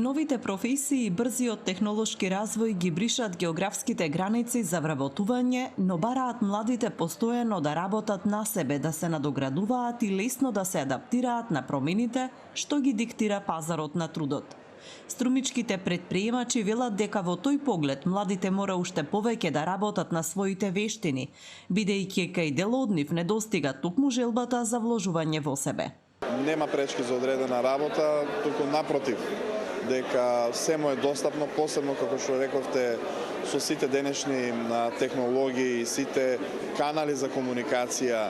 Новите професии и брзиот технолошки развој ги бришат географските граници за вработување, но бараат младите постојано да работат на себе, да се надоградуваат и лесно да се адаптираат на промените што ги диктира пазарот на трудот. Струмичките претприемачи велат дека во тој поглед младите мора уште повеќе да работат на своите вештини, бидејќи кај дел од нив недостига токму желбата за вложување во себе. Нема пречки за одредена работа, туку напротив, дека се му е достапно, посебно како што рековте, со сите денешни технологии, сите канали за комуникација,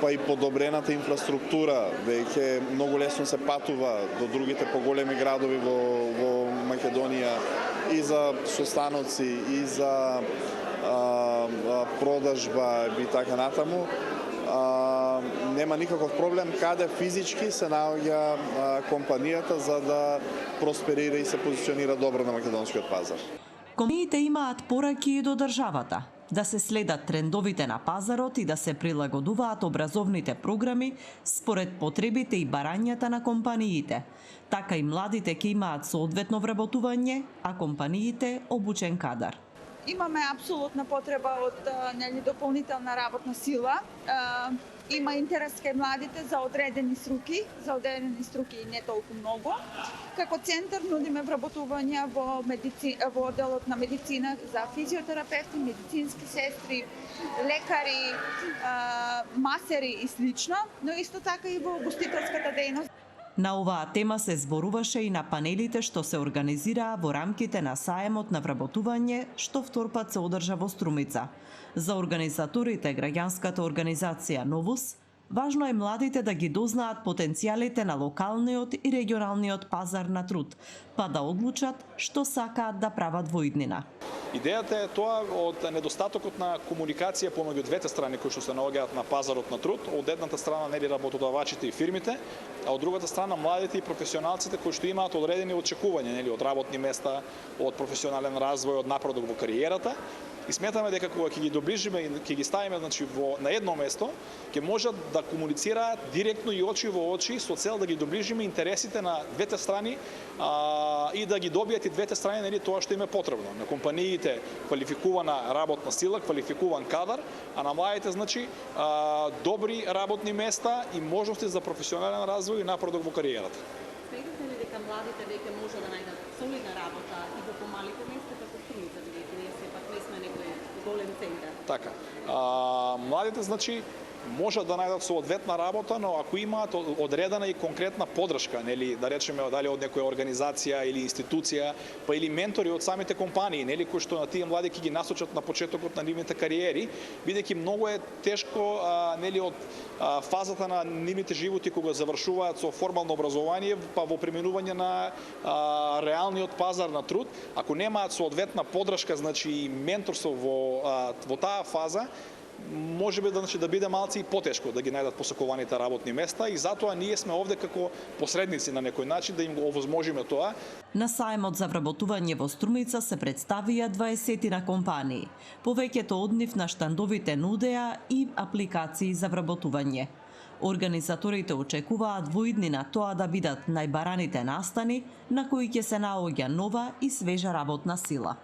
па и подобрената инфраструктура, веќе многу лесно се патува до другите поголеми градови во Македонија и за состаноци, и за продажба и така натаму. Нема никаков проблем каде физички се наоѓа компанијата за да просперира и се позиционира добро на македонскиот пазар. Компаниите имаат пораки и до државата да се следат трендовите на пазарот и да се прилагодуваат образовните програми според потребите и барањата на компаниите. Така и младите ќе имаат соодветно вработување, а компаниите обучен кадар. Имаме апсолутна потреба од дополнителна работна сила. Има интерес кај младите за одредени струки и не толку многу. Како центар нудиме вработувања во делот на медицина за физиотерапевти, медицински сестри, лекари, масери и слично, но исто така и во гостителската дејност. На оваа тема се зборуваше и на панелите што се организираа во рамките на саемот на вработување што вторпат се одржа во Струмица. За организаторите граѓанската организација Новус, важно е младите да ги дознаат потенцијалите на локалниот и регионалниот пазар на труд, па да одлучат што сакаат да прават во иднина. Идејата е тоа од недостатокот на комуникација помеѓу двете страни кои што се наоѓаат на пазарот на труд, од едната страна нели работодавачите и фирмите, а од другата страна младите и професионалците кои што имаат одредени очекувања нели од работни места, од професионален развој, од напредок во кариерата. И сметаме дека кога ќе ги доближиме и ќе ги ставиме на едно место, ќе можат да комуницираат директно и очи во очи со цел да ги доближиме интересите на двете страни и да ги добијат и двете страни нели тоа што им е потребно. На компаниите квалификувана работна сила, квалификуван кадар, а на младите добри работни места и можности за професионален развој и напредок во кариерата. Следите ли дека младите веќе може да најдат солидна работа и во помалите места како Струмица, бидејќи ние сепак не сме некој голем центар? Така. Младите можат да најдат соодветна работа, но ако имаат одредена и конкретна поддршка, нели, да речеме дали од некоја организација или институција, па или ментори од самите компании, нели, кои што на тие млади ќе ги насочат на почетокот на нивните кариери, бидејќи многу е тешко нели од фазата на нивните животи кога завршуваат со формално образование, па во преминување на реалниот пазар на труд, ако немаат соодветна поддршка, значи и менторство во таа фаза, може би да биде малци и потешко да ги најдат посакуваните работни места и затоа ние сме овде како посредници на некој начин да им го овозможиме тоа. На саемот за вработување во Струмица се представија 20 на компании. Повеќето од нив на штандовите нудеа и апликации за вработување. Организаторите очекуваат во иднина тоа да бидат најбараните настани на кои ќе се наоѓа нова и свежа работна сила.